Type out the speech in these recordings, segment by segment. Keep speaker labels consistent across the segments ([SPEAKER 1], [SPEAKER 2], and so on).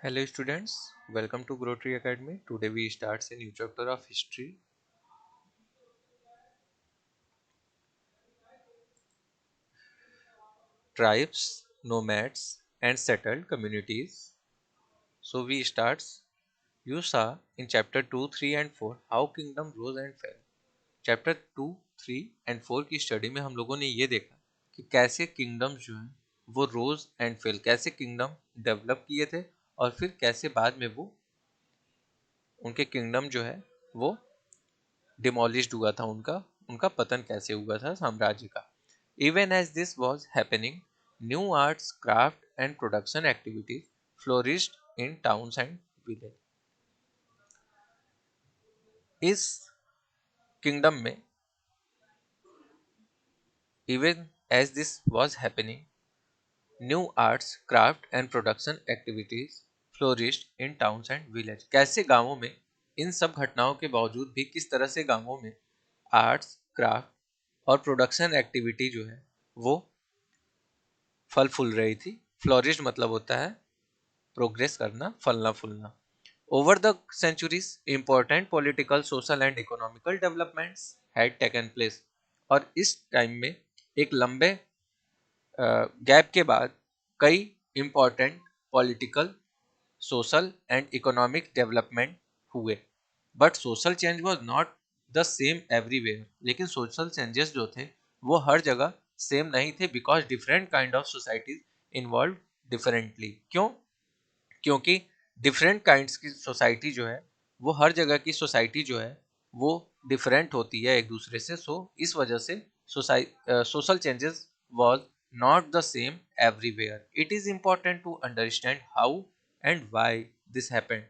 [SPEAKER 1] Hello students, welcome to Grow Tree Academy. Today we start a new chapter of history. Tribes, nomads and settled communities. So we start. You saw in chapter 2, 3 and 4 how kingdom rose and fell. Chapter 2, 3 and 4 की study में हम लोगों ने ये देखा कि कैसे kingdom जो है वो रोज एंड फेल, कैसे किंगडम डेवलप किए थे और फिर कैसे बाद में वो उनके किंगडम जो है वो डिमोलिश्ड हुआ था, उनका उनका पतन कैसे हुआ था साम्राज्य का. Even as this was happening, new arts, craft and production activities flourished in towns and villages. इस किंगडम में even as this was happening, new arts, craft and production activities flourished in towns and villages. कैसे गांवों में इन सब घटनाओं के बावजूद भी किस तरह से गांवों में आर्ट्स, क्राफ्ट और प्रोडक्शन एक्टिविटी जो है वो फल फूल रही थी. फ्लोरिश मतलब होता है प्रोग्रेस करना, फलना फूलना. Over the centuries important political, social and economical developments had taken place. और इस टाइम में एक लंबे गैप के बाद कई important political, social and economic development हुए. But social change was not the same everywhere. लेकिन सोशल चेंजेस जो थे वो हर जगह सेम नहीं थे, because different kind of societies involve differently. क्यों? क्योंकि डिफरेंट काइंड्स की सोसाइटी जो है वो हर जगह की सोसाइटी जो है वो डिफरेंट होती है एक दूसरे से. सो इस वजह से social changes was not the same everywhere. It is important to understand how and why this happened.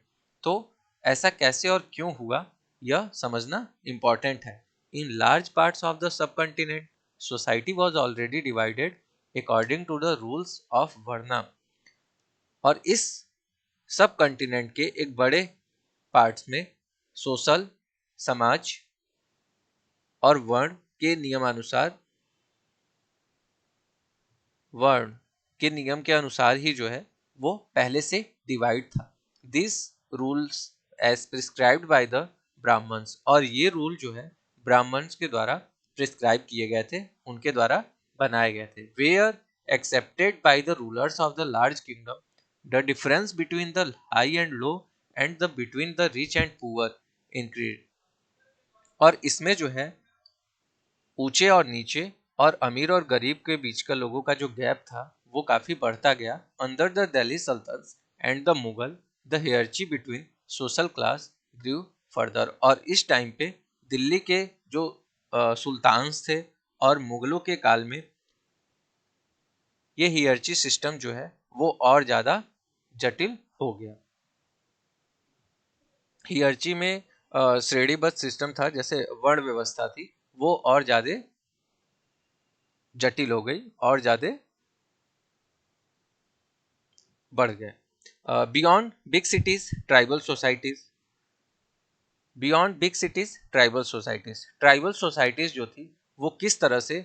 [SPEAKER 1] तो ऐसा कैसे और क्यों हुआ यह समझना इम्पॉर्टेंट है. In large parts of the subcontinent society was already divided according to the rules of varna. और इस सब कंटिनेंट के एक बड़े पार्ट्स में सोशल, समाज और वर्ण के नियम के अनुसार ही जो है वो पहले से डिवाइड था. This rules as prescribed by the Brahmans. और ये रूल जो है ब्राह्मण्स के द्वारा प्रिस्क्राइब किए गए थे, उनके द्वारा बनाए गए थे. Were accepted by the rulers of the large kingdom, the difference between the high and low and the between the rich and poor increase. और इसमें जो है ऊंचे और नीचे और अमीर और गरीब के बीच का लोगों का जो गैप था वो काफी बढ़ता गया. Under the Delhi Sultanate and the Mughal, the hierarchy between social class grew further. और इस टाइम पे दिल्ली के जो सुल्तान्स थे और मुगलों के काल में ये हियरची सिस्टम जो है वो और ज्यादा जटिल हो गया. हियरची में श्रेणीबद्ध सिस्टम था, जैसे वर्ण व्यवस्था थी, वो और ज्यादा जटिल हो गई और ज्यादा बढ़ गए. Beyond big cities tribal societies. Beyond big cities tribal societies जो थी वो किस तरह से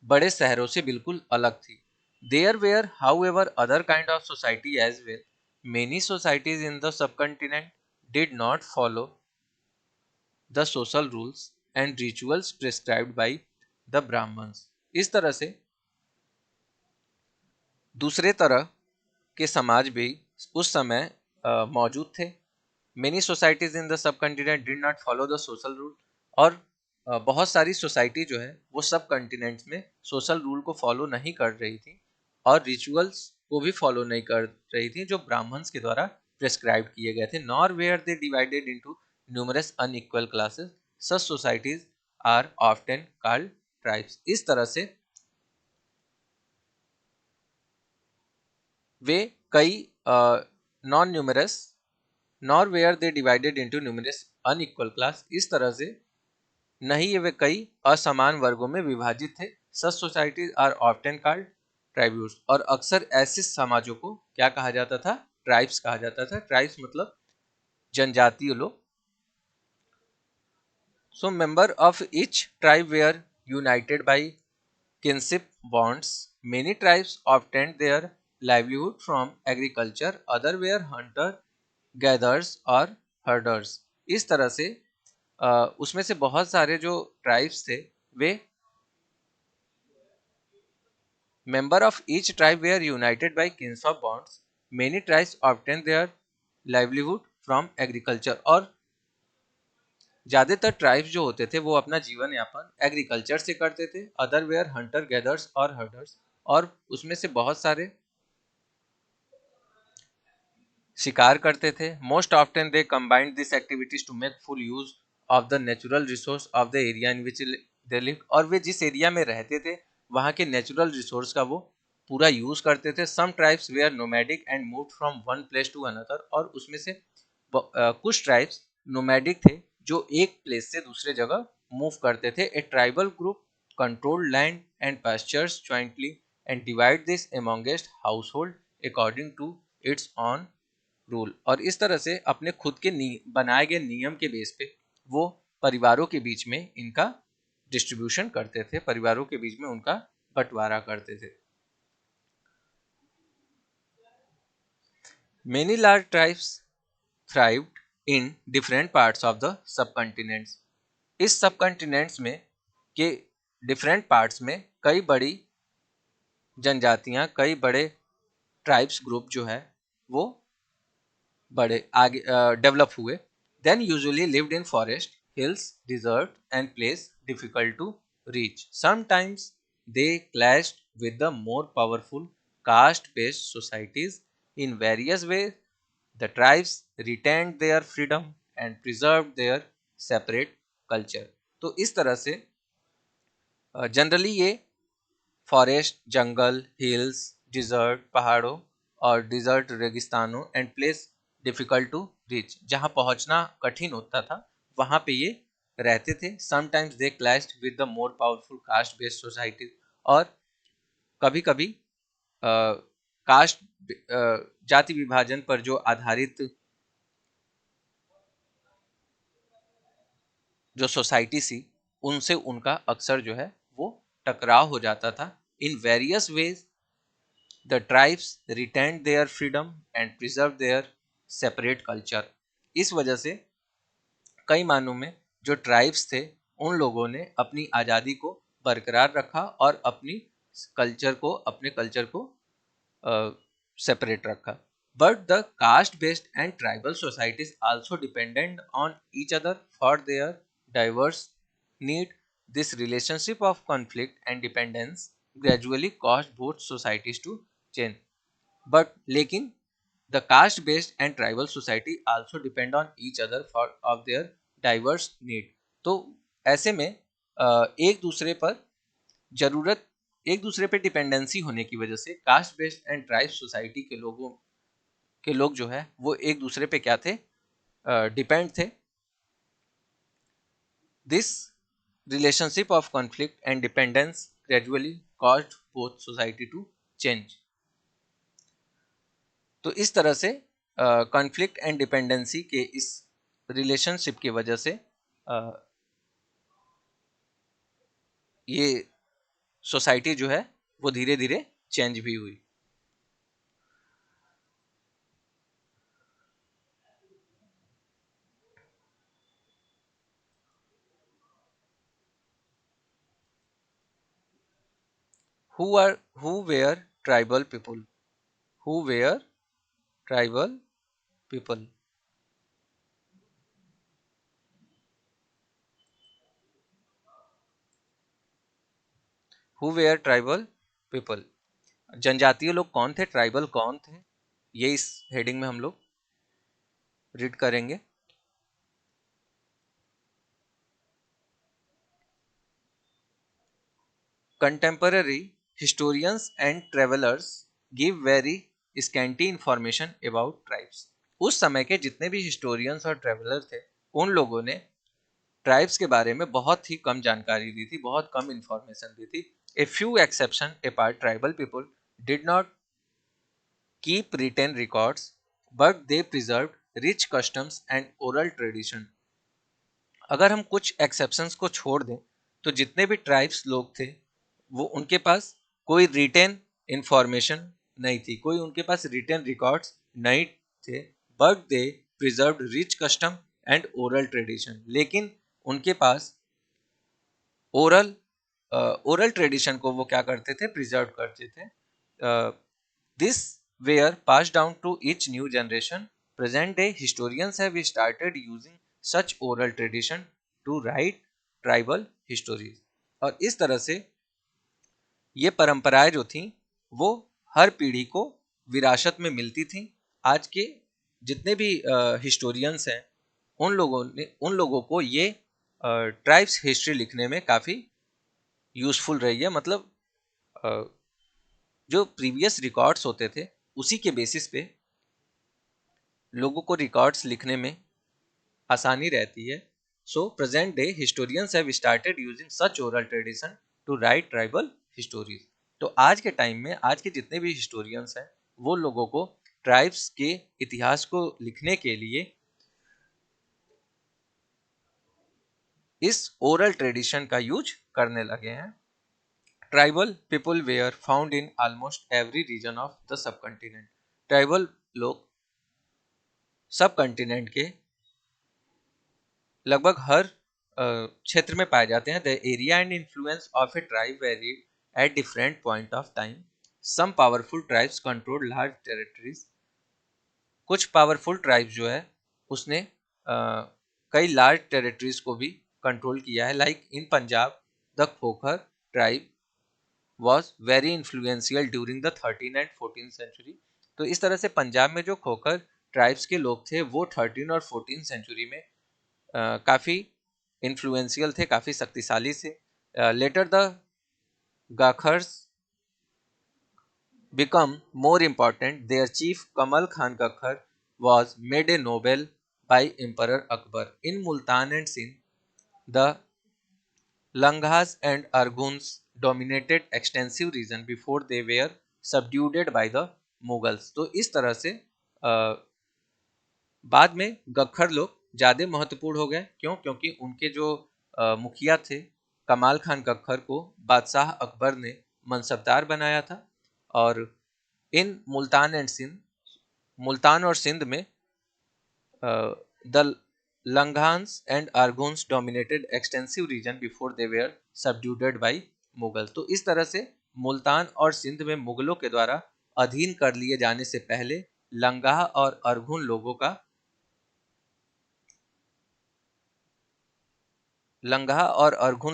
[SPEAKER 1] बड़े शहरों से बिल्कुल अलग थी. There were however other kind of society as well. Many societies in the subcontinent did not follow the social rules and rituals prescribed by the Brahmans. इस तरह से दूसरे तरह के समाज भी उस समय मौजूद थे. Many societies in the subcontinent did not follow the social rule. और बहुत सारी सोसाइटी जो है वो सब कंटिनेंट्स में सोशल रूल को फॉलो नहीं कर रही थी और रिचुअल्स को भी फॉलो नहीं कर रही थी जो ब्राह्मण्स के द्वारा प्रेस्क्राइब किए गए थे. Nor were they divided into numerous unequal classes. Such societies are often called tribes. इस तरह से वे कई non numerous, nor were they divided into numerous unequal class. इस तरह से नहीं ये वे कई असमान वर्गों में विभाजित थे. सच सोसाइटीज आर ऑफ्टन कॉल्ड ट्राइब्यूट्स. और अक्सर ऐसे समाजों को क्या कहा जाता था? ट्राइब्स कहा जाता था. ट्राइब्स मतलब जनजातीय लोग. So member of each tribe were united by kinship bonds. Many tribes obtained their livelihood from agriculture, other were hunter gatherers और herders। इस तरह से उसमें से बहुत सारे जो ट्राइब्स थे वे member of each tribe were united by kinship bonds। Many tribes obtained their livelihood from agriculture और ज्यादातर ट्राइब्स जो होते थे वो अपना जीवन यापन एग्रीकल्चर से करते थे। अदर वेयर हंटर गैदर्स और हर्डर्स और उसमें से बहुत सारे शिकार करते थे। Most often they combined this activities to make full use of the natural resource of the area in which they live. और वे जिस एरिया में रहते थे वहाँ के नेचुरल रिसोर्स का वो पूरा यूज करते थे। Some tribes were nomadic and move from one place to another. और उसमें से कुछ ट्राइब्स नोमैडिक थे जो एक प्लेस से दूसरे जगह मूव करते थे। A tribal group controlled land and pastures jointly and divide this amongst household according to its own rule. और इस तरह से अपने खुद के बनाए गए नियम के बेस पे वो परिवारों के बीच में इनका डिस्ट्रीब्यूशन करते थे, परिवारों के बीच में उनका बंटवारा करते थे। Many large tribes thrived in different parts of the subcontinents। इस सबकंटिनेंट्स में के डिफरेंट पार्ट्स में कई बड़ी जनजातियां, कई बड़े ट्राइब्स ग्रुप जो है वो बड़े आगे डेवलप हुए। Then usually lived in forest, hills, desert and place difficult to reach. Sometimes they clashed with the more powerful caste based societies in various ways. The tribes retained their freedom and preserved their separate culture। तो इस तरह से generally ये forest, जंगल, hills, desert, पहाड़ों और desert रेगिस्तानों and place difficult to reach, जहाँ पहुँचना कठिन होता था वहाँ पे ये रहते थे। Sometimes they clashed with the more powerful caste based society. और कभी कभी कास्ट जाति विभाजन पर जो आधारित जो सोसाइटी थी उनसे उनका अक्सर जो है वो टकराव हो जाता था। इन various veg the tribes retained their freedom and preserve there separate culture. इस वजह से कई मानों में जो ट्राइब्स थे उन लोगों ने अपनी आज़ादी को बरकरार रखा और अपने कल्चर को सेपरेट रखा। But the caste-based and tribal societies also depended on each other for their diverse need। This relationship of conflict and dependence gradually caused both societies to change। But लेकिन the caste-based and tribal society also depend on each other for of their diverse need। तो ऐसे में एक दूसरे पर जरूरत एक दूसरे पे डिपेंडेंसी होने की वजह से caste based and tribe society के लोग जो है वो एक दूसरे पे क्या थे, डिपेंड थे। This relationship of conflict and dependence gradually caused both society to change. तो इस तरह से कॉन्फ्लिक्ट एंड डिपेंडेंसी के इस रिलेशनशिप की वजह से ये सोसाइटी जो है वो धीरे धीरे चेंज भी हुई। who were tribal people? Who were tribal people? Who were tribal people? जनजातीय लोग कौन थे, ट्राइबल कौन थे, ये इस हेडिंग में हम लोग रीड करेंगे। Contemporary historians and travelers give very scanty information about tribes। उस समय के जितने भी हिस्टोरियंस और ट्रेवलर थे उन लोगों ने ट्राइब्स के बारे में बहुत ही कम जानकारी दी थी, बहुत कम इंफॉर्मेशन दी थी। A few exception apart, tribal people did not keep retain records but they preserved rich customs and oral tradition. अगर हम कुछ एक्सेप्शंस को छोड़ दें तो जितने भी ट्राइब्स लोग थे वो उनके पास कोई रिटेन इंफॉर्मेशन नहीं थी, कोई उनके पास रिटन रिकॉर्ड्स नहीं थे, but they preserved rich custom and oral tradition. लेकिन उनके पास ओरल ओरल ट्रेडिशन को वो क्या करते थे, प्रिजर्व करते थे। This were pass down to each new generation. Present day historians have started using such oral tradition to write tribal histories. और इस तरह से ये परंपराएं जो थी वो हर पीढ़ी को विरासत में मिलती थी। आज के जितने भी हिस्टोरियंस हैं उन लोगों को ये ट्राइब्स हिस्ट्री लिखने में काफ़ी यूजफुल रही है। मतलब जो प्रीवियस रिकॉर्ड्स होते थे उसी के बेसिस पे लोगों को रिकॉर्ड्स लिखने में आसानी रहती है। So present day historians have started using such oral tradition to write tribal histories. तो आज के टाइम में आज के जितने भी हिस्टोरियंस हैं वो लोगों को ट्राइब्स के इतिहास को लिखने के लिए इस ओरल ट्रेडिशन का यूज करने लगे हैं। Tribal people were found in almost every region of the subcontinent. Tribal लोग सब कंटिनेंट के लगभग हर क्षेत्र में पाए जाते हैं। The area and influence of a tribe varied at different point of time. Some powerful tribes control large territories. कुछ पावरफुल ट्राइब्स जो है उसने कई लार्ज टेरिटरीज को भी कंट्रोल किया है। Like in Punjab the Khokhar tribe was very influential during the 13th and 14th century। तो इस तरह से पंजाब में जो खोखर ट्राइब्स के लोग थे वो 13 और 14 सेंचुरी में काफ़ी इन्फ्लुएंशियल थे, काफ़ी शक्तिशाली थे। Later the Gakhars become more important। their chief Kamal Khan Gakhar was made a noble by Emperor Akbar। in Multan and Sindh the Langhas and Arghuns dominated extensive region before they were subdued by the Mughals। तो इस तरह से बाद में गखर लोग ज़्यादा महत्वपूर्ण हो गए। क्यों? क्योंकि उनके जो मुखिया थे कमाल खान गखर को बादशाह अकबर ने मनसबदार बनाया था। और इन मुल्तान और सिंध में the Langhans and Arghuns dominated extensive region before they were subdued by Mughal. तो इस तरह से मुल्तान और सिंध में मुगलों के द्वारा अधीन कर लिए जाने से पहले लंगाह और अरघुन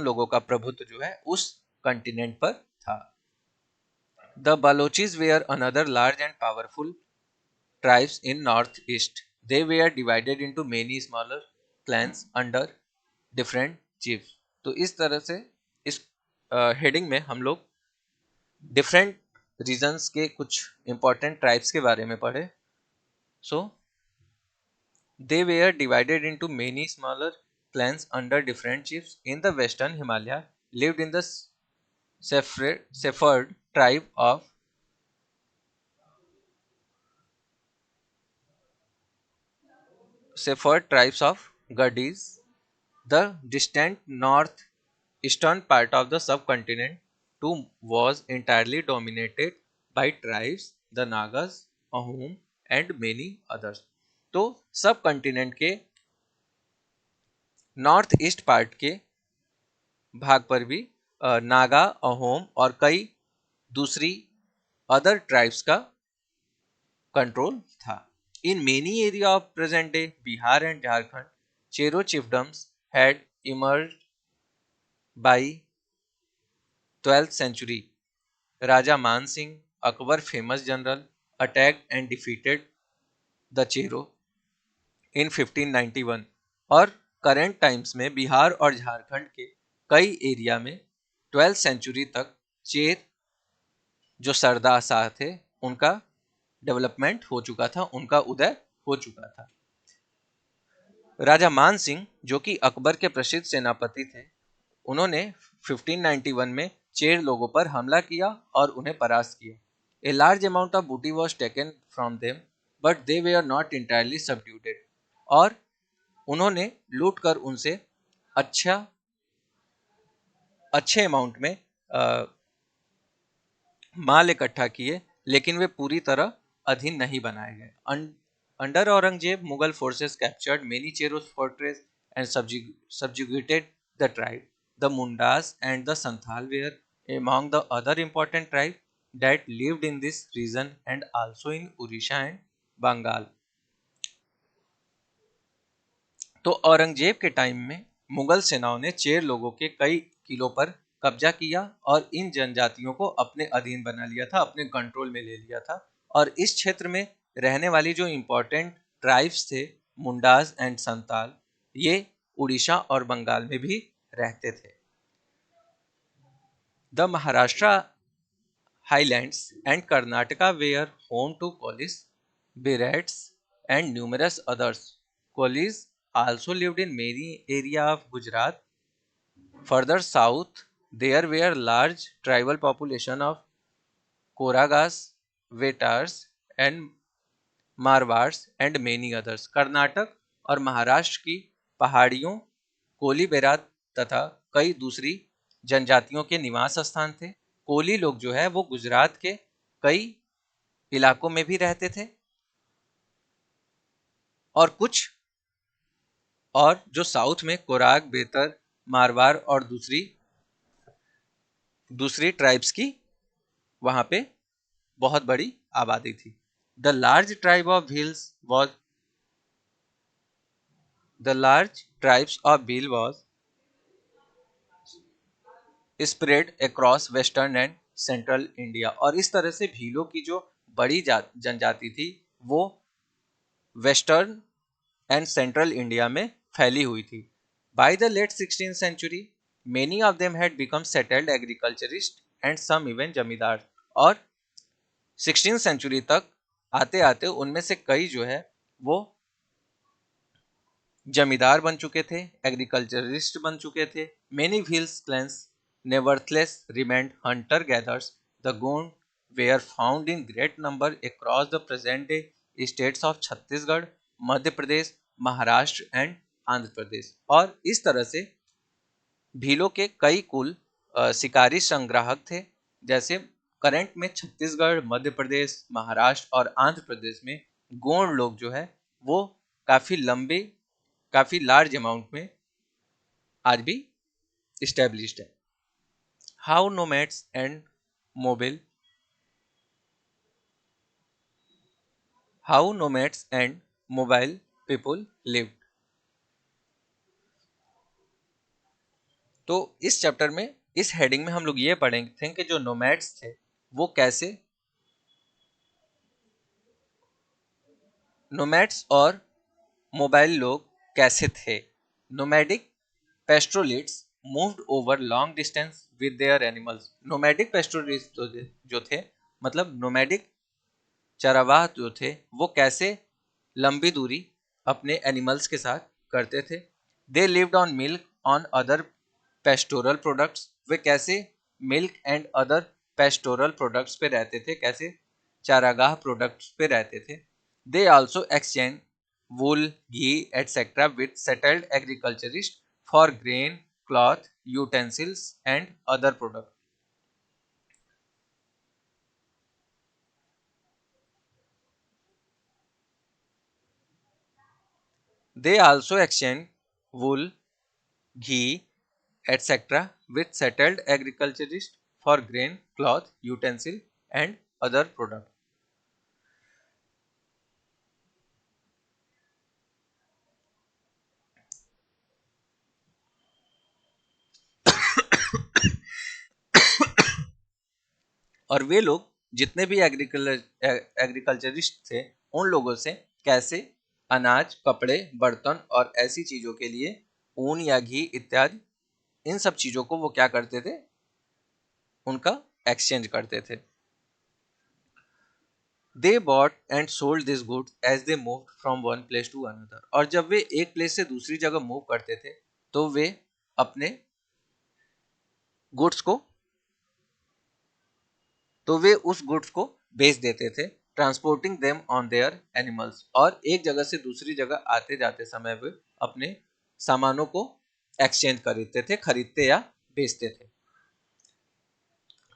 [SPEAKER 1] लोगों का प्रभुत्व जो है उस कंटिनेंट पर था। The Balochis were another large and powerful tribes in northeast। They were divided into many smaller clans under different chiefs। तो इस तरह से इस हेडिंग में हम लोग डिफरेंट रीजन्स के कुछ इंपॉर्टेंट ट्राइब्स के बारे में पढ़े। सो they were divided into many smaller clans under different chiefs। in the western Himalaya lived in the Sephard tribe of Gadis। The distant northeastern part of the subcontinent too was entirely dominated by tribes, the Nagas, Ahom and many others। तो सब continent के north east part के भाग पर भी नागा, अहोम और कई दूसरी अदर ट्राइब्स का कंट्रोल था। In many areas of present day Bihar and Jharkhand, Chero chiefdoms had emerged by 12th century। Raja Man Singh, Akbar famous general, attacked and defeated the Chero in 1591। और current times में बिहार और झारखंड के कई area में 12th century तक chair जो सरदार शाह थे उनका डेवलपमेंट हो चुका था, उनका उदय हो चुका था। राजा मान सिंह जो कि अकबर के प्रसिद्ध सेनापति थे, उन्होंने 1591 में चेर लोगों पर हमला किया और उन्हें परास्त किया। A large amount of booty was taken from them but they were not entirely subdued. और उन्होंने लूट कर उनसे अच्छे अमाउंट में माल इकट्ठा किए, लेकिन वे पूरी तरह अधीन नहीं बनाए गए। Under Aurangzeb, Mughal forces captured many Cheros fortress and subjugated the tribe. The Mundas and the Santhal were among the other important tribes that lived in this region and also in Odisha and Bengal. तो औरंगजेब के time में मुगल सेनाओं ने chair लोगों के कई किलों पर कब्जा किया और इन जनजातियों को अपने अधीन बना लिया था, अपने कंट्रोल में ले लिया था। और इस क्षेत्र में रहने वाली जो इम्पोर्टेंट ट्राइब्स थे, मुंडाज एंड संताल, ये उड़ीसा और बंगाल में भी रहते थे। The Maharashtra Highlands and Karnataka were home to Kolis, Birats, and numerous others. Kolis also lived in many areas of Gujarat. Further south, there were large tribal population of Koragas, Vetars, and Marwars, and many others. Karnataka और महाराष्ट्र की पहाड़ियों, कोली बेरात तथा कई दूसरी जनजातियों के निवास स्थान थे। कोली लोग जो है वो गुजरात के कई इलाकों में भी रहते थे और कुछ और जो साउथ में कोराग, बेतर, मारवाड़ और दूसरी दूसरी ट्राइब्स की वहां पे बहुत बड़ी आबादी थी। The large tribe of Bhils was the large tribes of Bhil was spread across western and central India. और इस तरह से भीलों की जो बड़ी जनजाति थी वो वेस्टर्न एंड सेंट्रल इंडिया में फैली हुई थी। By the late 16th century many of them had become settled agriculturist and some even zamindar. और 16th सेंचुरी तक आते आते उनमें से कई जो है वो जमींदार बन चुके थे, एग्रीकल्चरिस्ट बन चुके थे। Many wheels clans nevertheless remained hunter gatherers. The Gond were found in great number across the present day states of Chhattisgarh, Madhya Pradesh, Maharashtra and Andhra Pradesh. और इस तरह से भीलों के कई कुल शिकारी संग्राहक थे। जैसे करंट में छत्तीसगढ़, मध्य प्रदेश, महाराष्ट्र और आंध्र प्रदेश में गोंड लोग जो है वो काफी लंबे, काफी लार्ज अमाउंट में आज भी इस्टेब्लिश्ड है। How nomads and mobil how nomads and mobile people lived. तो इस चैप्टर में, इस हेडिंग में हम लोग ये पढ़ेंगे थे कि जो नोमैड्स थे वो कैसे, नोमैड्स और मोबाइल लोग कैसे थे। Nomadic pastoralists moved over long distance with their animals. Nomadic pastoralists जो थे, मतलब नोमैडिक चरावाह जो थे, वो कैसे लंबी दूरी अपने एनिमल्स के साथ करते थे। They lived on milk on other pastoral products. वे कैसे milk and other pastoral products पे रहते थे, कैसे चारागाह प्रोडक्ट्स पे रहते थे। They also exchange wool, ghee etcetera with settled agriculturist for grain, cloth, utensils and other product. They also exchange wool, ghee, etc. with settled agriculturists for grain, cloth, utensil and other products. और वे लोग जितने भी agriculturist थे, उन लोगों से कैसे अनाज, कपड़े, बर्तन और ऐसी चीजों के लिए ऊन या घी इत्यादि, इन सब चीजों को वो क्या करते थे, उनका एक्सचेंज करते थे। They bought and sold this goods as they move from one place to another. और जब वे एक प्लेस से दूसरी जगह मूव करते थे तो वे अपने गुड्स को तो वे उस गुड्स को बेच देते थे, transporting them on their animals. और एक जगह से दूसरी जगह आते जाते समय वे अपने सामानों को एक्सचेंज खरीदते थे, खरीदते या बेचते थे।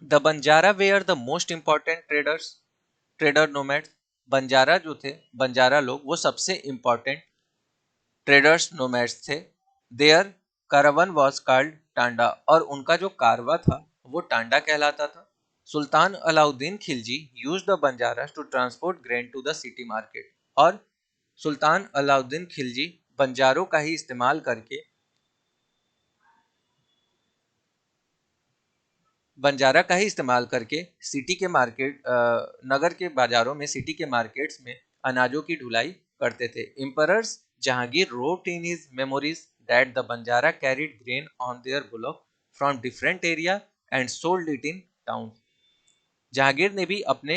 [SPEAKER 1] The Banjara were the most important traders. Trader nomads, Banjara जो थे, बंजारा लोग वो सबसे इंपॉर्टेंट ट्रेडर्स नोमैड्स थे। Their caravan was called tanda, और उनका जो कारवा था वो टांडा कहलाता था। Sultan Alauddin Khilji use the Banjara to transport grain to the city market, और सुल्तान अलाउद्दीन खिलजी बंजारों का ही इस्तेमाल करके बंजारा का ही इस्तेमाल करके सिटी के मार्केट नगर के बाजारों में, सिटी के मार्केट्स में अनाजों की ढुलाई करते थे। Emperors Jahangir wrote in his memories that the Banjara carried grain on their bullock from different area and sold it in towns. Jahangir ने भी अपने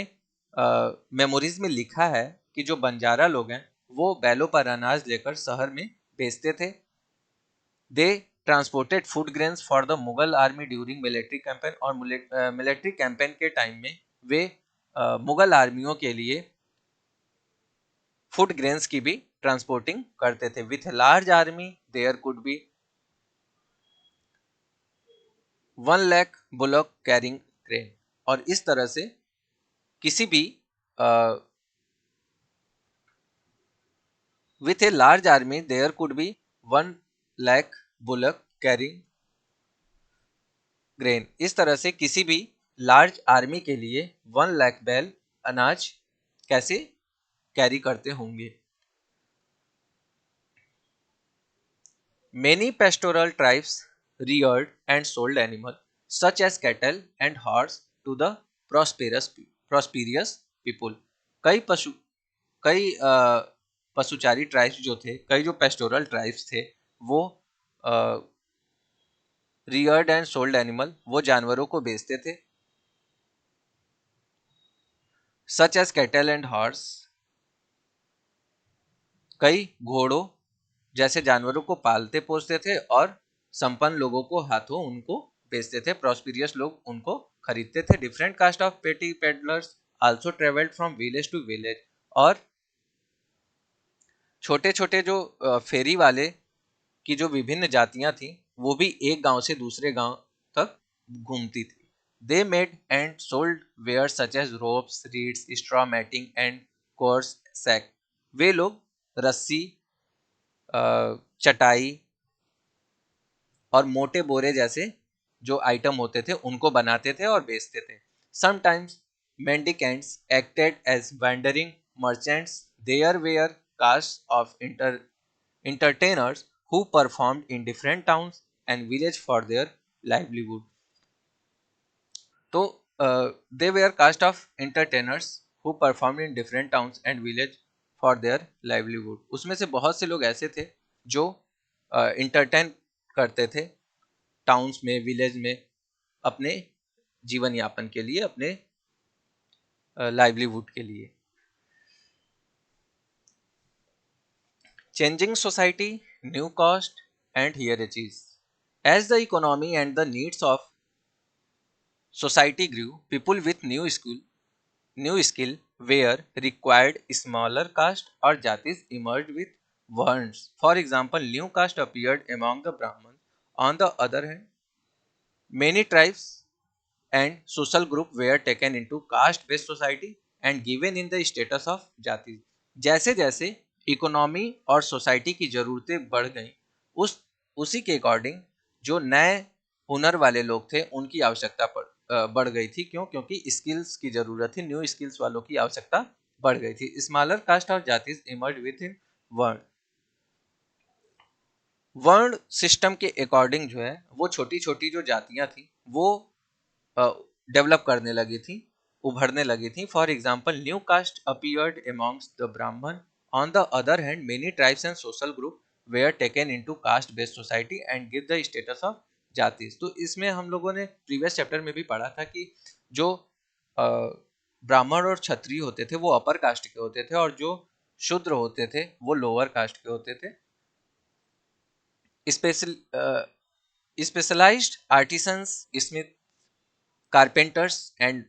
[SPEAKER 1] मेमोरीज में लिखा है कि जो बंजारा लोग हैं वो बैलों पर अनाज लेकर शहर में बेचते थे। They transported food grains for the Mughal army during military campaign, और मिलिट्री कैंपेन के टाइम में वे मुगल आर्मियों के लिए फूड ग्रेन्स की भी ट्रांसपोर्टिंग करते थे। With large army there could be 1 lakh bullock carrying grain, और इस तरह से किसी भी with a large army there could be 1 lakh bullock carrying grain, इस तरह से किसी भी लार्ज आर्मी के लिए 1 लाख बैल अनाज कैसे कैरी करते होंगे। Many pastoral tribes reared and sold animals such as cattle and horse to the prosperous people. कई पशुचारी ट्राइब्स जो थे, कई जो पेस्टोरल ट्राइब्स थे, वो रियर्ड एंड सोल्ड एनिमल, वो जानवरों को बेचते थे। Such as cattle and horse, कई घोड़ों जैसे जानवरों को पालते पोसते थे, और संपन्न लोगों को हाथों उनको बेचते थे, प्रॉस्पिरियस लोग उनको खरीदते थे। Different caste of petty peddlers also travelled from village to village, और छोटे छोटे जो फेरी वाले की जो विभिन्न जातियां थी वो भी एक गांव से दूसरे गांव तक घूमती थी। They made and sold wares such as ropes, reeds, straw matting and coarse sack. वे लोग रस्सी, चटाई और मोटे बोरे जैसे जो आइटम होते थे उनको बनाते थे और बेचते थे। Sometimes mendicants acted as wandering merchants, there were caste of entertainers who performed in different towns and villages for their livelihood. तो they were caste of entertainers who performed in different towns and village for their livelihood. उसमें से बहुत से लोग ऐसे थे जो entertain करते थे टाउन्स में, विलेज में, अपने जीवन यापन के लिए, अपने लाइवलीहुड के लिए। Changing society, new cost and hierarchies. As the economy and the needs of society grew, people with new skill were required. Smaller caste or jatis emerged with warrants. For example, new caste appeared among the Brahmins. On the other hand, many tribes and social group were taken into caste-based society and given in the status of जाति। जैसे जैसे economy और society की जरूरतें बढ़ गई, उसी के अकॉर्डिंग जो नए हुनर वाले लोग थे उनकी आवश्यकता बढ़ गई थी। क्यों? क्योंकि स्किल्स की जरूरत थी, न्यू स्किल्स वालों की आवश्यकता बढ़ गई थी। स्मॉलर कास्ट और जाति इमर्ज विद इन वर्ण। वर्ण सिस्टम के अकॉर्डिंग जो है वो छोटी छोटी जो जातियां थी वो डेवलप करने लगी थी, उभरने लगी थी। For example, new caste appeared amongst the Brahman. On the other hand many tribes and social group were taken into caste based society and give the status of jati. तो इसमें हम लोगों ने प्रीवियस चैप्टर में भी पढ़ा था कि जो ब्राह्मण और क्षत्रिय होते थे वो अपर कास्ट के होते थे, और जो शूद्र होते थे वो लोअर कास्ट के होते थे। Special specialised artisans, smith, carpenters and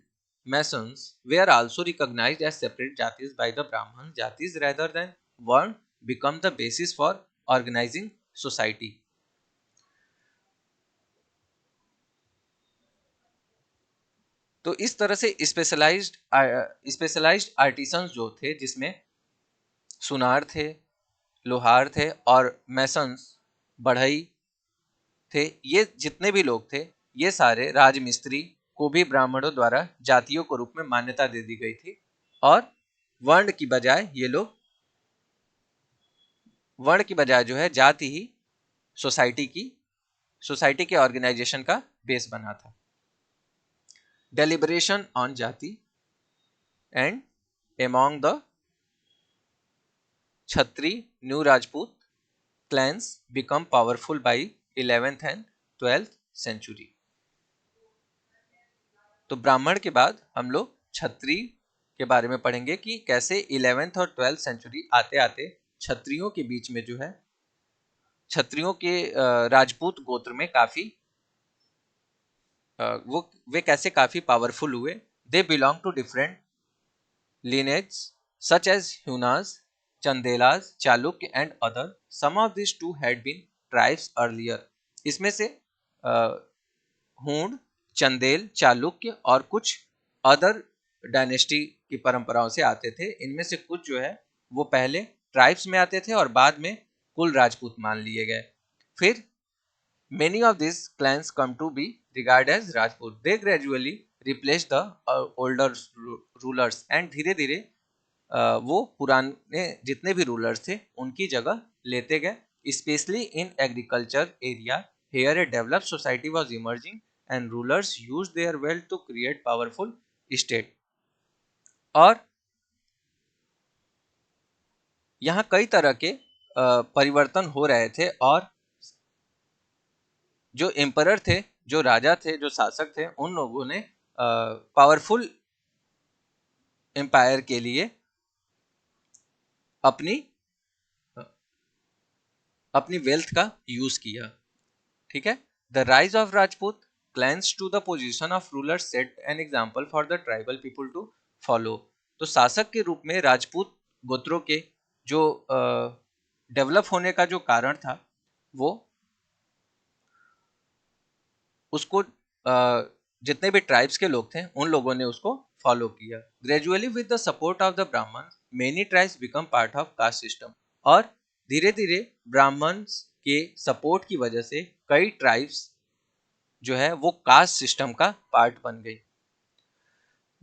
[SPEAKER 1] masons were also recognized as separate jatis by the Brahman. Jatis rather than Varn become the basis for organizing society. तो इस तरह से स्पेशलाइज्ड आर्टिसंस जो थे, जिसमें सुनार थे, लोहार थे और मैसन्स, बढ़ई थे, ये जितने भी लोग थे, ये सारे राजमिस्त्री को भी ब्राह्मणों द्वारा जातियों के रूप में मान्यता दे दी गई थी, और वर्ण की बजाय ये लोग वर्ण की बजाय जो है जाति ही सोसाइटी की सोसाइटी के ऑर्गेनाइजेशन का बेस बना था। डेलिब्रेशन ऑन जाति and among the Chhatri New Rajput clans become powerful by 11th and 12th century। तो ब्राह्मण के बाद हम लोग छत्री के बारे में पढ़ेंगे कि कैसे 11th और 12th सेंचुरी आते आते छत्रियों के बीच में जो है, छत्रियों के राजपूत गोत्र में काफी वो वे कैसे काफी पावरफुल हुए। They belong to different lineages such as Hunas, Chandelas, Chalukya and other. Some of these two had been tribes earlier। इसमें से हूण, चंदेल, चालुक्य और कुछ अदर डायनेस्टी की परंपराओं से आते थे। इनमें से कुछ जो है वो पहले ट्राइब्स में आते थे और बाद में कुल राजपूत मान लिए गए। फिर many of these clans come to be regarded as Rajput। They gradually replaced the older rulers and धीरे धीरे वो पुराने जितने भी रूलर्स थे उनकी जगह लेते गए। Specially in agriculture area here a developed society was emerging and rulers used their wealth to create powerful state। और यहाँ कई तरह के परिवर्तन हो रहे थे, और जो एम्परर थे, जो राजा थे, जो शासक थे, उन लोगों ने पावरफुल एम्पायर के लिए अपनी अपनी वेल्थ का यूज किया। ठीक है। The rise of Rajput clans to the position of ruler set an example for the tribal people to follow. तो शासक के रूप में राजपूत गोत्रों के जो डेवलप होने का जो कारण था, वो उसको जितने भी ट्राइब्स के लोग थे उन लोगों ने उसको फॉलो किया। Gradually with the support of the Brahman many tribes become part of caste system. और धीरे धीरे ब्राह्मण्स के सपोर्ट की वजह से कई ट्राइब्स जो है वो कास्ट सिस्टम का पार्ट बन गई।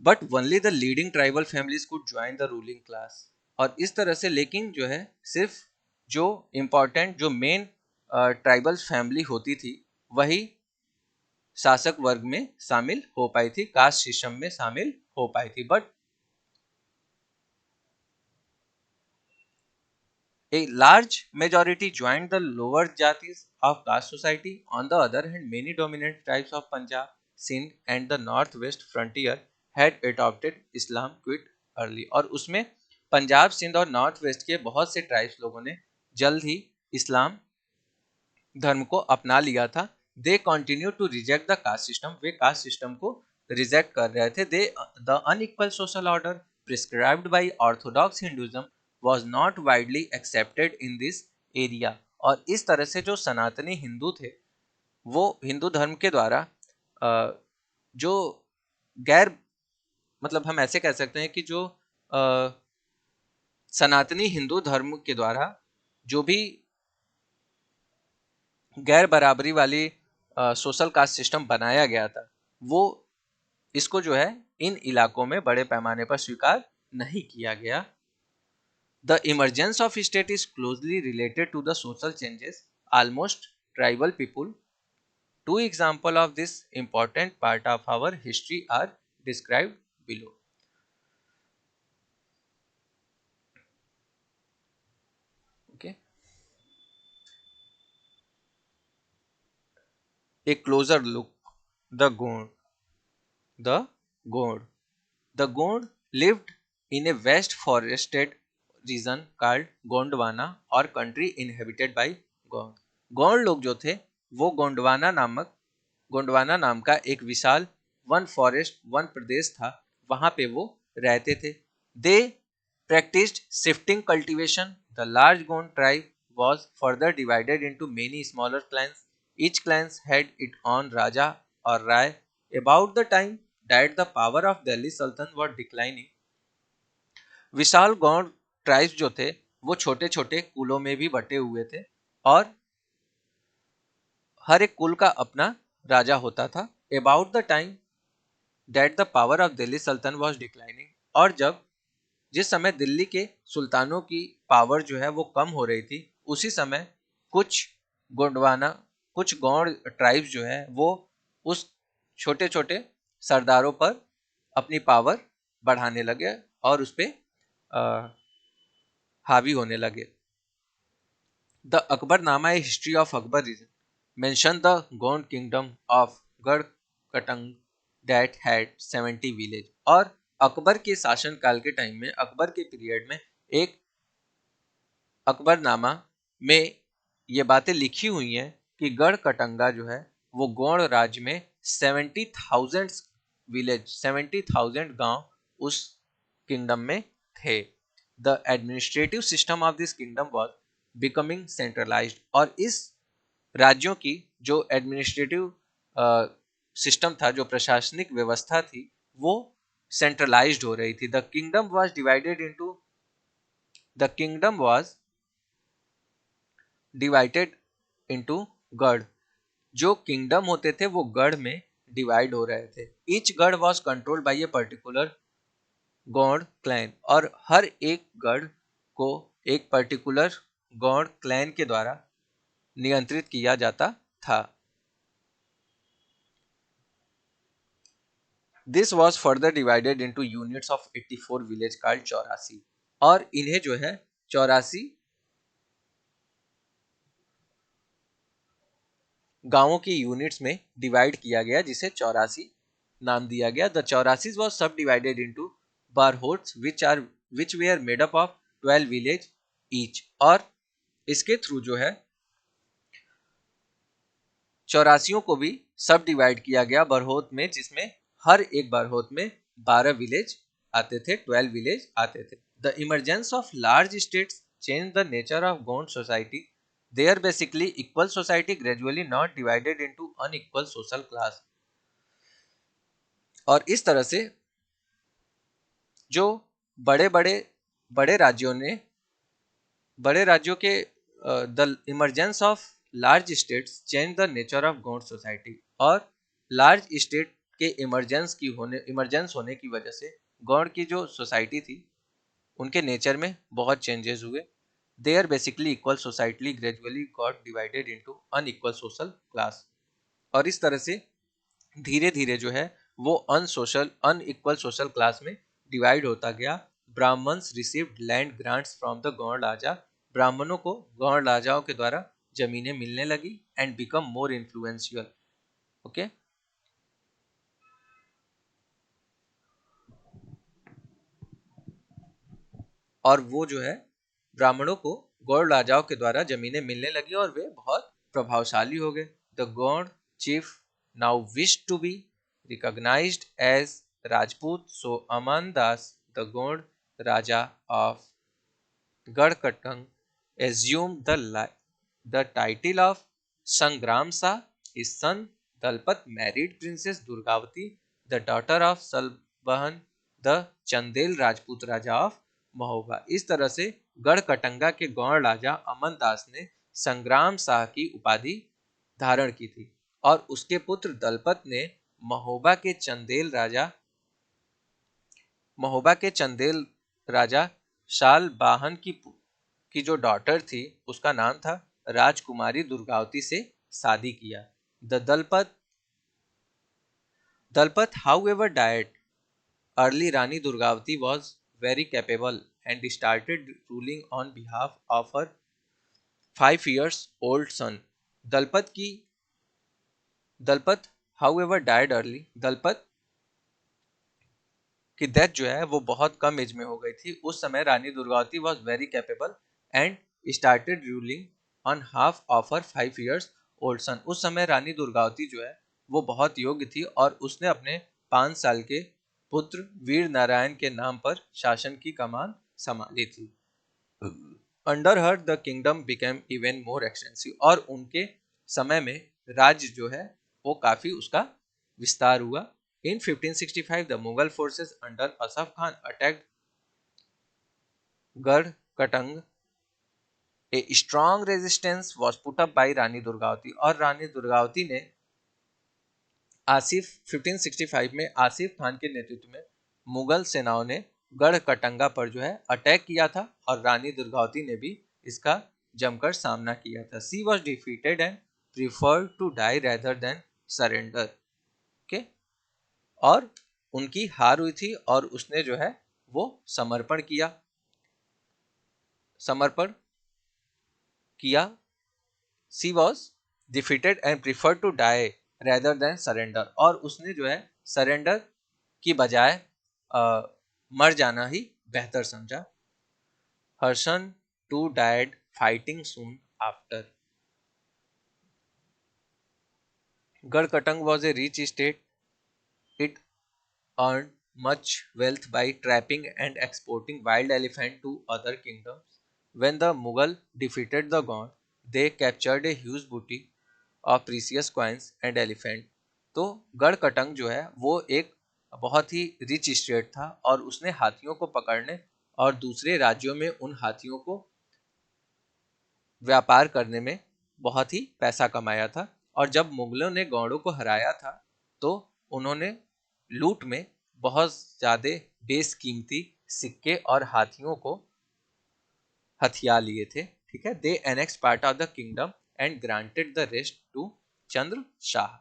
[SPEAKER 1] But only the leading tribal families could join the ruling class. और इस तरह से लेकिन जो है सिर्फ जो इम्पोर्टेंट जो मेन ट्राइबल फैमिली होती थी वही शासक वर्ग में शामिल हो पाई थी, कास्ट सिस्टम में शामिल हो पाई थी। But a large majority joined the lower jatis of caste society। On the other hand, many dominant tribes of Punjab, Sindh and the northwest frontier had adopted Islam quite early। और उसमें पंजाब, सिंध और north west के बहुत से tribes लोगों ने जल्द ही इस्लाम धर्म को अपना लिया था। They continue to reject the caste system. वे कास्ट सिस्टम को रिजेक्ट कर रहे थे। They the unequal social order prescribed by orthodox Hinduism was not widely accepted in this area. और इस तरह से जो सनातनी हिंदू थे वो हिंदू धर्म के द्वारा जो गैर मतलब हम ऐसे कह सकते हैं कि जो सनातनी हिंदू धर्म के द्वारा जो भी गैर बराबरी वाली सोशल कास्ट सिस्टम बनाया गया था, वो इसको जो है इन इलाकों में बड़े पैमाने पर स्वीकार नहीं किया गया। The emergence of state is closely related to the social changes almost tribal people. Two example of this important part of our history are described below. Okay, a closer look। the Gond the Gond The Gond lived in a vast forested region called Gondwana or country inhabited by Gond। Gond लोग जो थे वो गोंडवाना नाम का एक विशाल one प्रदेश था, वहां पे वो रहते थे। दे practiced shifting cultivation। The large Gond tribe was further divided into many smaller clans। Each clan had its own Raja or Rai। About the time that the power of Delhi Sultan was declining, विशाल Gond tribes जो थे वो छोटे छोटे कुलों में भी बटे हुए थे और हर एक कुल का अपना राजा होता था. About the time that the power of Delhi Sultan was declining, और जब जिस समय दिल्ली के सुल्तानों की पावर जो है वो कम हो रही थी, उसी समय कुछ गोंडवाना, कुछ गौड़ ट्राइब्स जो है वो उस छोटे छोटे सरदारों पर अपनी पावर बढ़ाने लगे और उस पर हावी होने लगे. The Akbarnama A history of Akbar mention the Gond kingdom of गढ़कटंग that had 70 village. और अकबर के शासन काल के टाइम में, अकबर के पीरियड में एक अकबरनामा में ये बातें लिखी हुई हैं कि गढ़कटंगा जो है वो गौड़ राज्य में 70,000 विलेज, 70,000 गांव उस किंगडम में थे. The administrative system of this kingdom was becoming centralised, और इस राज्यों की जो एडमिनिस्ट्रेटिव सिस्टम था, जो प्रशासनिक व्यवस्था थी, वो सेंट्रलाइज्ड हो रही थी. The kingdom was divided into गढ़. जो किंगडम होते थे वो गढ़ में डिवाइड हो रहे थे. Each garh was controlled by a particular Gond clan, और हर एक गढ़ को एक पर्टिकुलर गौड़ क्लैन के द्वारा नियंत्रित किया जाता था. This was further divided into units of 84 village called 84, और इन्हें जो है 84 गांवों की यूनिट्स में डिवाइड किया गया, जिसे 84 नाम दिया गया. The 84 was subdivided into barhots which were made up of 12 village each, और इसके थ्रू जो है 84 को भी सब डिवाइड किया गया बरहोत में, जिसमें हर एक बरहोत में 12 विलेज आते थे, 12 विलेज आते थे. The emergence of large states change the nature of Gond society. They are basically equal society gradually not divided into unequal social class. और इस तरह से जो बड़े बड़े बड़े राज्यों के the emergence of large states change the nature of Gond society, और लार्ज स्टेट के इमरजेंस होने की वजह से गौंड की जो सोसाइटी थी उनके नेचर में बहुत चेंजेस हुए. They are basically equal society gradually got divided into unequal social class. और इस तरह से धीरे धीरे जो है वो अनइक्वल सोशल क्लास में डिवाइड होता गया. Brahmans received land grants from the Gond raja. ब्राह्मणों को गौड़ राजाओं के द्वारा जमीनें मिलने लगी and become more influential. Okay, और वो जो है ब्राह्मणों को गौड़ राजाओं के द्वारा जमीनें मिलने लगी और वे बहुत प्रभावशाली हो गए. The Gond chief now wish to be recognised as Rajput, so Aman Das the Gond raja of Garhakatanga assumed the title of Sangram Shah. His son Dalpat married Princess Durgavati, the daughter of Salbahan, the Chandel Rajput Raja of Mahoba. इस तरह से गढ़कटंगा के गौड़ राजा अमन दास ने संग्राम शाह की उपाधि धारण की थी, और उसके पुत्र दलपत ने महोबा के चंदेल राजा शालबाहन की जो डॉटर थी उसका नाम था राजकुमारी दुर्गावती से शादी किया. The Dalpat however died early. Rani Durgavati was very capable and started ruling on behalf of her 5 years old son. Dalpat however died early. Dalpat की डेथ जो है वो बहुत कम एज में हो गई थी. उस समय Rani Durgavati was very capable and started ruling on half of her 5 years old son. उस समय रानी दुर्गावती जो है वो बहुत योग्य थी और उसने अपने 5 साल के पुत्र वीर नारायण के नाम पर शासन की कमान संभाली थी. Under her the kingdom became even more extensive, और उनके समय में राज्य जो है वो काफी उसका विस्तार हुआ. In 1565, the Mughal forces under Asaf Khan attacked Garhkatang. A strong resistance was put up by Rani Durgavati और रानी दुर्गावती ने आसिफ 1565 में आसिफ खान के नेतृत्व में मुगल सेनाओं ने गढ़कटंगा पर जो है अटैक किया था और रानी दुर्गावती ने भी इसका जमकर सामना किया था. She was defeated and preferred to die rather than surrender. Okay, और उनकी हार हुई थी और उसने जो है वो समर्पण किया. She was defeated and preferred to die rather than surrender, और उसने जो है सरेंडर की बजाय मर जाना ही बेहतर समझा. Her son too died fighting soon after. Garhakatanga was a rich state. It earned much wealth by trapping and exporting wild elephant to other kingdoms. When the Mughal defeated the Gond, they captured a huge booty of precious coins and elephant. तो गढ़कटंग जो है वो एक बहुत ही rich state था और उसने हाथियों को पकड़ने और दूसरे राज्यों में उन हाथियों को व्यापार करने में बहुत ही पैसा कमाया था. और जब मुगलों ने गौड़ों को हराया था तो उन्होंने लूट में बहुत ज्यादा बेशकीमती सिक्के और हाथियों को हथिया लिए थे. ठीक है, they annex part of the kingdom and granted the rest to Chandra Shah.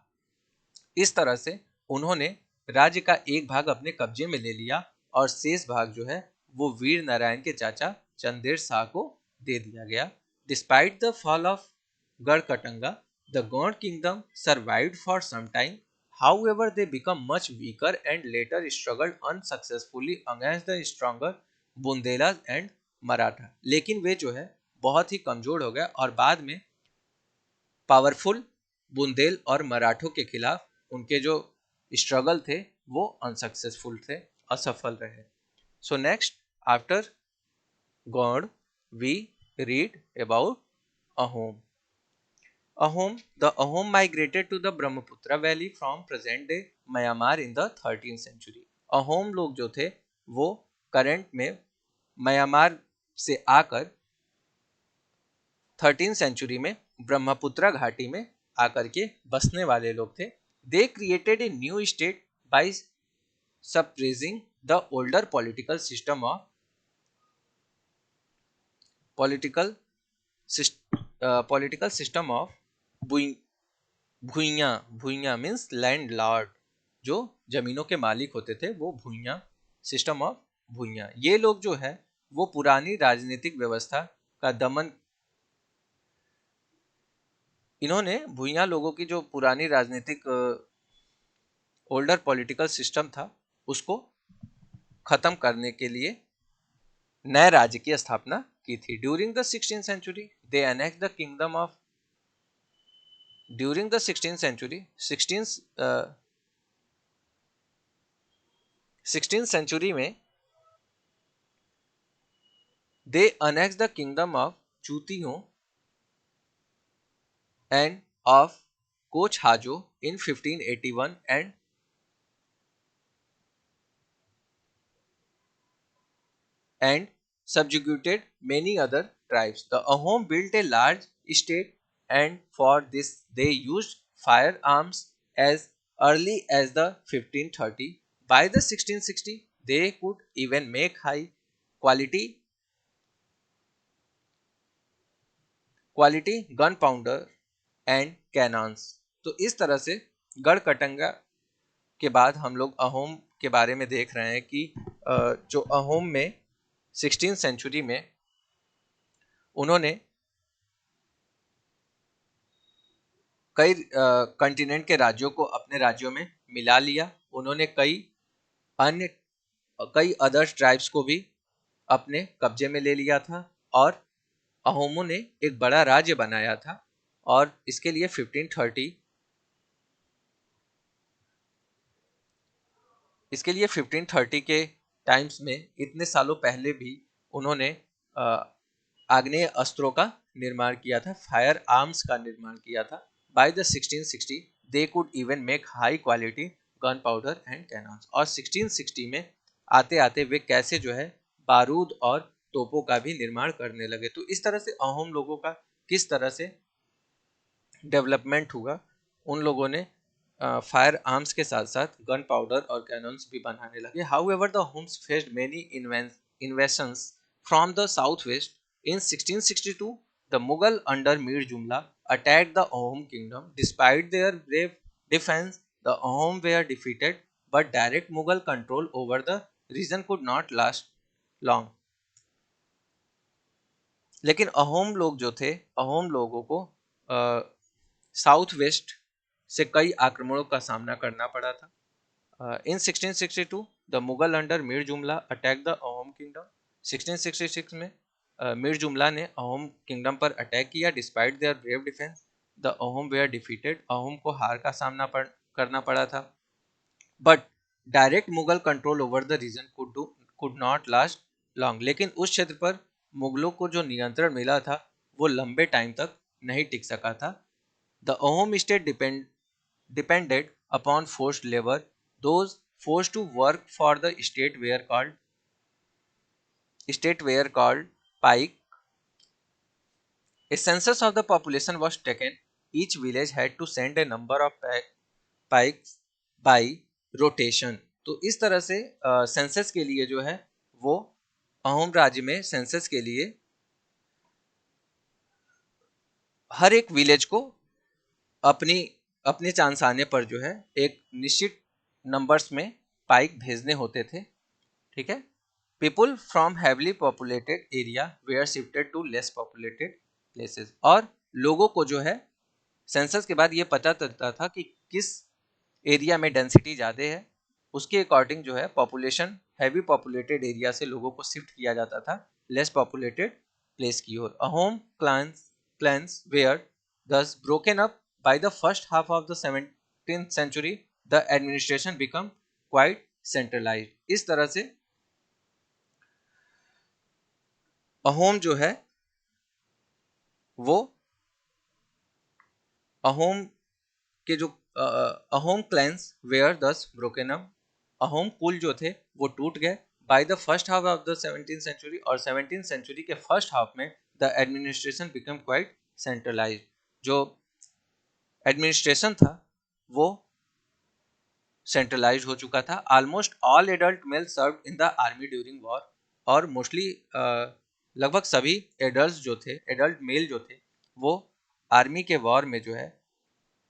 [SPEAKER 1] इस तरह से उन्होंने राज्य का एक भाग अपने कब्जे में ले लिया और शेष भाग जो है वो वीर नारायण के चाचा चंदेर शाह को दे दिया गया. Despite the fall of Garhakatanga, the Gond kingdom survived for some time. However, they become much weaker and later struggled unsuccessfully against the stronger Bundelas and Maratha. लेकिन वे जो है बहुत ही कमजोर हो गए और बाद में पावरफुल बुंदेल और मराठों के खिलाफ उनके जो स्ट्रगल थे वो अनसक्सेसफुल थे, असफल रहे. So next, after Gond we read about Ahom. Ahom, the Ahom migrated to the Brahmaputra Valley from present-day Myanmar in the 13th century. Ahom लोग जो थे वो करंट में म्यांमार से आकर 13th सेंचुरी में ब्रह्मपुत्र घाटी में आकर के बसने वाले लोग थे. They created a new state by suppressing the older political system of Bhuiyan. Bhuiyan means landlord, जो जमीनों के मालिक होते थे वो भुइयां, सिस्टम ऑफ भुइयां. ये लोग जो है वो पुरानी राजनीतिक व्यवस्था का दमन, इन्होंने भुइयां लोगों की जो पुरानी राजनीतिक ओल्डर पॉलिटिकल सिस्टम था उसको खत्म करने के लिए नए राज्य की स्थापना की थी. During the 16th century they annexed the kingdom of. During the 16th century, 16th century में they annexed the kingdom of Chutiho and of Koch Hajo in 1581 and subjugated many other tribes. The Ahom built a large state and for this they used firearms as early as the 1530. By the 1660 they could even make high quality gunpowder and cannons. तो इस तरह से गढ़कटंगा के बाद हम लोग अहोम के बारे में देख रहे हैं कि जो अहोम में 16th सेंचुरी में उन्होंने कई कंटिनेंट के राज्यों को अपने राज्यों में मिला लिया. उन्होंने कई अदर ट्राइब्स को भी अपने कब्जे में ले लिया था और अहोमों ने एक बड़ा राज्य बनाया था. और इसके लिए 1530 के टाइम्स में इतने सालों पहले भी उन्होंने आग्नेय अस्त्रों का निर्माण किया था, फायर आर्म्स का निर्माण किया था. By the 1660 they could even make high quality gun powder and cannons. और 1660 में आते आते वे कैसे जो है बारूद और तोपों का भी निर्माण करने लगे। तो इस तरह से अहोम लोगों का किस तरह से डेवलपमेंट हुआ, उन लोगों ने फायर आर्म्स के साथ साथ गन पाउडर और कैनन्स भी बनाने लगे। However the homes faced many invasions from the southwest. In 1662 the Mughal under Mir Jumla attacked the Ahom kingdom. Despite their brave defense, the Ahom were defeated, but direct Mughal control over the region could not last long. लेकिन अहोम लोग जो थे, अहोम लोगों को south west से कई आक्रमणों का सामना करना पड़ा था। इन 1662 द मुगल अंडर मीर जुमला अटैक द अहोम किंगडम। 1666 में मीर जुमला ने अहोम किंगडम पर अटैक किया। Despite their brave defence the Ahom were defeated. Ahom को हार का सामना करना पड़ा था, but direct Mughal control over the region could not last long. लेकिन उस क्षेत्र पर मुगलों को जो नियंत्रण मिला था वो लंबे टाइम तक नहीं टिक सका था। The Ahom state depended upon forced labor. Those forced to work for the state were called pike. A census of the population was taken. Each village had to send a number of pikes by rotation. तो इस तरह से census के लिए जो है वो अहोम राज्य में सेंसस के लिए हर एक विलेज को अपनी अपने चांस आने पर जो है एक निश्चित नंबर्स में पाइक भेजने होते थे। ठीक है। People from heavily populated area were shifted to less populated places. और लोगों को जो है सेंसस के बाद ये पता चलता था कि किस एरिया में डेंसिटी ज़्यादा है, उसके अकॉर्डिंग जो है पॉपुलेशन हैवी पॉपुलेटेड एरिया से लोगों को शिफ्ट किया जाता था लेस पॉपुलेटेड प्लेस की ओर। Ahom clans were thus broken up. By the first half of the 17th century the administration became quite centralized. इस तरह से अहोम जो है वो अहोम के जो Ahom clans were thus broken up. Ahom कुल जो थे वो टूट गए by the first half of the 17th century. और 17th सेंचुरी के फर्स्ट हाफ में the administration become quite centralised. जो एडमिनिस्ट्रेशन था वो सेंट्रलाइज हो चुका था। Almost all adult male serve in the army during war. और मोस्टली लगभग सभी एडल्ट जो थे, एडल्ट मेल जो थे वो आर्मी के वॉर में जो है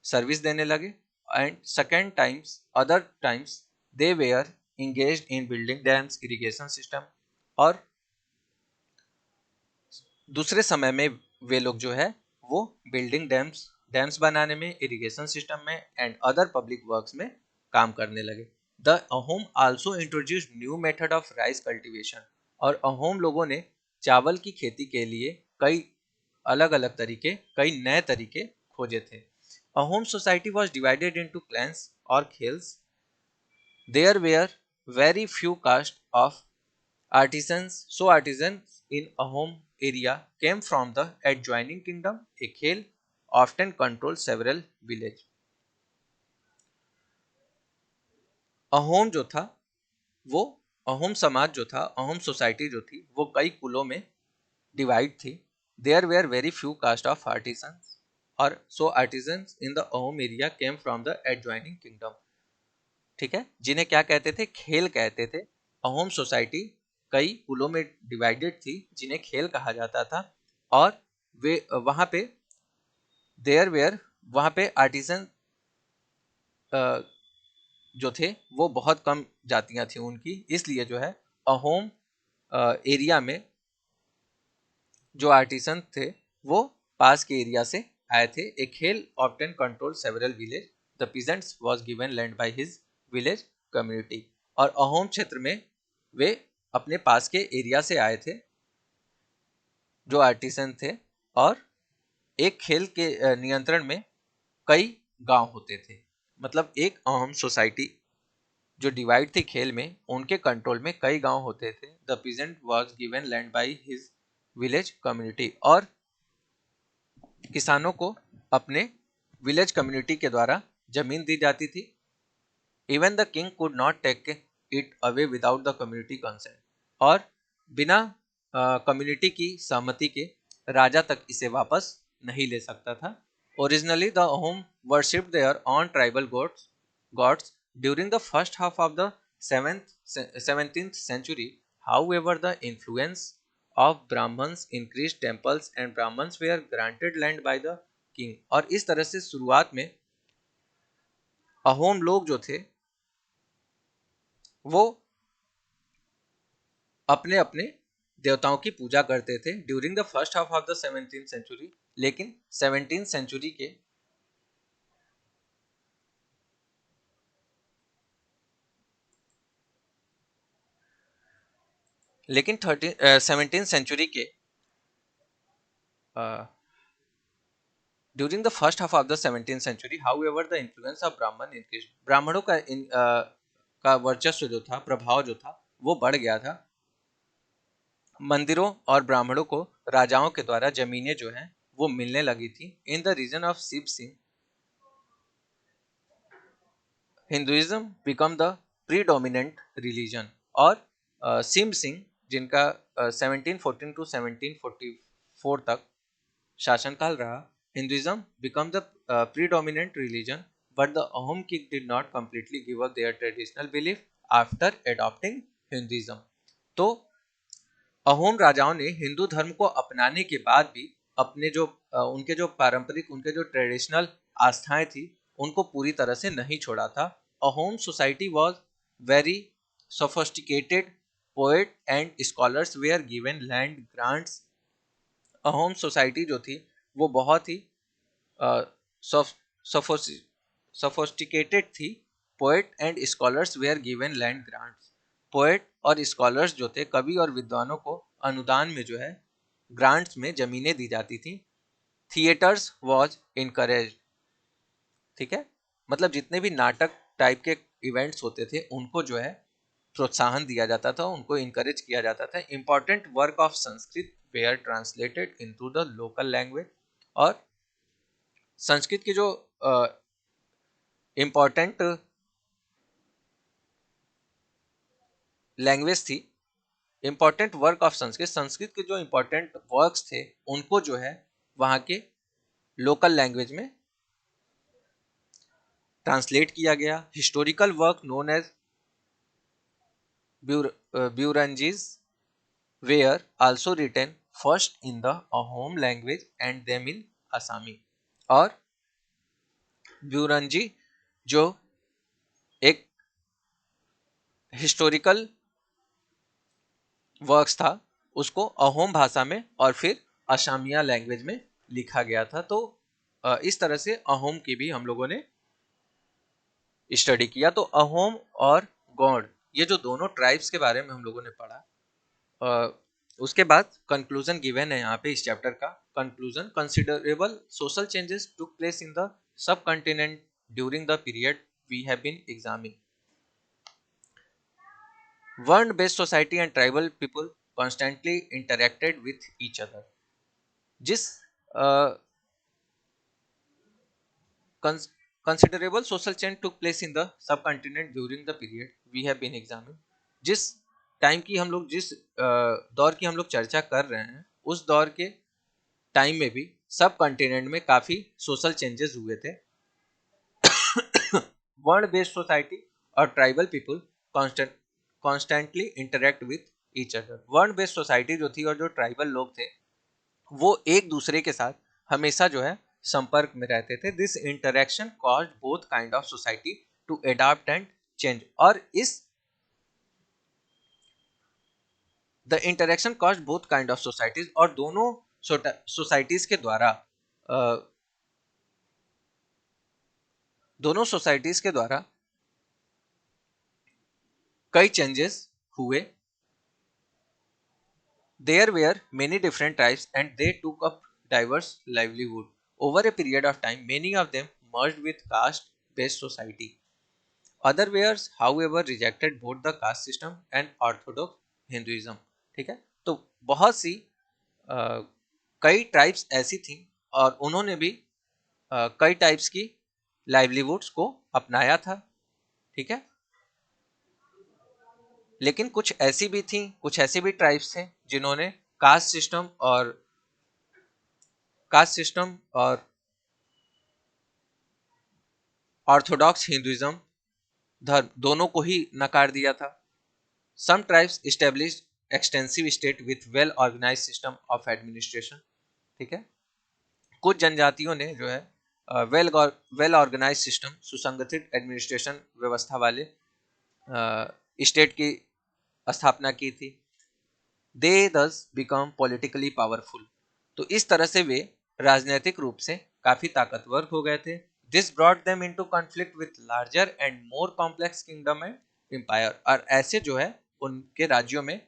[SPEAKER 1] सर्विस देने लगे। And second times other times they were engaged in building dams, irrigation system. और दूसरे समय में वे लोग जो है वो बिल्डिंग डैम्स बनाने में, इरिगेशन सिस्टम में एंड अदर पब्लिक वर्क्स में काम करने लगे। The Ahom also introduced new method of rice cultivation. और अहोम लोगों ने चावल की खेती के लिए कई अलग अलग तरीके, कई नए तरीके खोजे थे। Ahom society was divided into clans और khels. There were very few caste of artisans. So artisans in Ahom area came from the adjoining kingdom. A khel often controlled several villages. Ahom जो था वो अहोम समाज जो था, अहोम सोसाइटी जो थी वो कई कुलों में डिवाइड थी। There were very few caste of artisans. और so artisans in the Ahom area came from the adjoining kingdom. ठीक है, जिन्हें क्या कहते थे? खेल कहते थे। अहोम सोसाइटी कई कुलों में डिवाइडेड थी जिन्हें खेल कहा जाता था। और वे वहां पे देयर वेयर वहां पे आर्टिसन जो थे वो बहुत कम जातियां थी उनकी, इसलिए जो है अहोम एरिया में जो आर्टिसन थे वो पास के एरिया से आए थे। ए खेल often control several village. The peasants was given land by his village community. और अहोम क्षेत्र में वे अपने पास के एरिया से आए थे जो आर्टिसन थे। और एक खेल के नियंत्रण में कई गांव होते थे। मतलब एक अहोम सोसाइटी जो डिवाइड थी खेल में, उनके कंट्रोल में कई गांव होते थे। The peasant was given land by his village community. और किसानों को अपने विलेज कम्युनिटी के द्वारा जमीन दी जाती थी। Even the king could not take it away without the community consent, और बिना कम्युनिटी की सहमति के राजा तक इसे वापस नहीं ले सकता था। Originally the Ahom worshipped their own tribal gods during the first half of the 17th century. However, the influence of Brahmins increased temples and Brahmins were granted land by the king. और इस तरह से शुरुआत में अहोम लोग जो थे वो अपने अपने देवताओं की पूजा करते थे during the first half of the 17th century. लेकिन 17th सेंचुरी के लेकिन 17th सेंचुरी के during the first half of the 17th century however the influence of Brahman increase. ब्राह्मणों का का वर्चस्व जो था, प्रभाव जो था, वो बढ़ गया था। मंदिरों और ब्राह्मणों को राजाओं के द्वारा जमीनें जो हैं वो मिलने लगी थी। In the reign of Shiv Singh Hinduism became the predominant religion. और सिम सिंह जिनका 1714 टू 1744 तक शासनकाल रहा, Hinduism became the predominant religion, but the Ahom king did not completely give up their traditional belief after adopting Hinduism. तो अहोम राजाओं ने हिंदू धर्म को अपनाने के बाद भी अपने जो उनके जो पारंपरिक, उनके जो ट्रेडिशनल आस्थाएं थी, उनको पूरी तरह से नहीं छोड़ा था। Ahom society was very sophisticated, poet and scholars were given land grants. Ahom society जो थी वो बहुत ही सोफिस्टिकेटेड थी। Poet and scholars were given land grants. Poet और स्कॉलर्स जो थे, कवि और विद्वानों को अनुदान में जो है ग्रांट्स में जमीनें दी जाती थी। थिएटर्स वॉज इनकरेज, ठीक है, मतलब जितने भी नाटक टाइप के इवेंट्स होते थे उनको जो है प्रोत्साहन दिया जाता था, उनको इनकरेज किया जाता था। Important work of Sanskrit were translated into the local language. और संस्कृत की जो इम्पोर्टेंट लैंग्वेज थी, important work of Sanskrit, Sanskrit के जो इम्पोर्टेंट वर्क्स थे उनको जो है वहाँ के लोकल लैंग्वेज में ट्रांसलेट किया गया। Historical work known as buranjis were also written first in the Ahom language and then in Assamese. और ब्यूरंजी जो एक हिस्टोरिकल वर्क्स था उसको अहोम भाषा में और फिर असामिया लैंग्वेज में लिखा गया था। तो इस तरह से अहोम की भी हम लोगों ने स्टडी किया। तो अहोम और गौड़, ये जो दोनों ट्राइब्स के बारे में हम लोगों ने पढ़ा। उसके बाद कंक्लूजन गिवन है यहाँ पे इस चैप्टर का। Conclusion, considerable social changes took place in the subcontinent during the period we have been examining. Word based society and tribal people constantly interacted with each other. जिस considerable social change took place in the subcontinent during the period we have been examining. जिस time की हम लोग जिस दौर की हम लोग चर्चा कर रहे हैं, उस दौर के टाइम में भी सब कॉन्टिनेंट में काफी सोशल चेंजेस हुए थे। वर्ड बेस्ड सोसाइटी और tribal people constantly interact with each other. Word based society जो थी और जो ट्राइबल लोग थे वो एक दूसरे के साथ हमेशा जो है संपर्क में रहते थे। This interaction caused both kind of society to adopt and change. और इस the interaction caused both kind of societies, और दोनों सोसाइटीज के द्वारा दोनों सोसाइटीज के द्वारा कई चेंजेस हुए। There were many different tribes and they took up diverse livelihood. Over a period of time, many of them merged with caste-based society. Other were, however, rejected both the caste system and orthodox Hinduism. ठीक है, तो बहुत सी कई tribes ऐसी थी और उन्होंने भी कई टाइप्स की लाइवलीहुड्स को अपनाया था। ठीक है। लेकिन कुछ ऐसी भी ट्राइब्स थे जिन्होंने कास्ट सिस्टम और ऑर्थोडॉक्स हिंदुइज्म धर्म दोनों को ही नकार दिया था। Some tribes established extensive state with well organised system of administration. ठीक है। कुछ जनजातियों ने जो है वेल ऑर्गेनाइज सिस्टम, सुसंगठित एडमिनिस्ट्रेशन व्यवस्था वाले स्टेट की स्थापना की थी। दे दस बिकम पॉलिटिकली पावरफुल। तो इस तरह से वे राजनीतिक रूप से काफी ताकतवर हो गए थे। This brought them into conflict with larger and more complex kingdom and empire. और ऐसे जो है उनके राज्यों में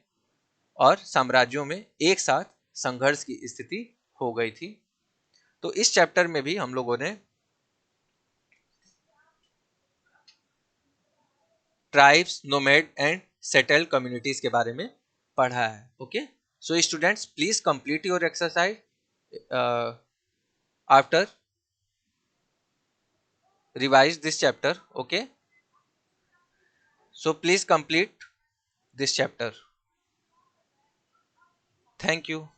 [SPEAKER 1] और साम्राज्यों में एक साथ संघर्ष की स्थिति हो गई थी। तो इस चैप्टर में भी हम लोगों ने tribes, nomad and settled communities के बारे में पढ़ा है। Okay, so students please complete your exercise after revise this chapter. Okay, so please complete this chapter. Thank you.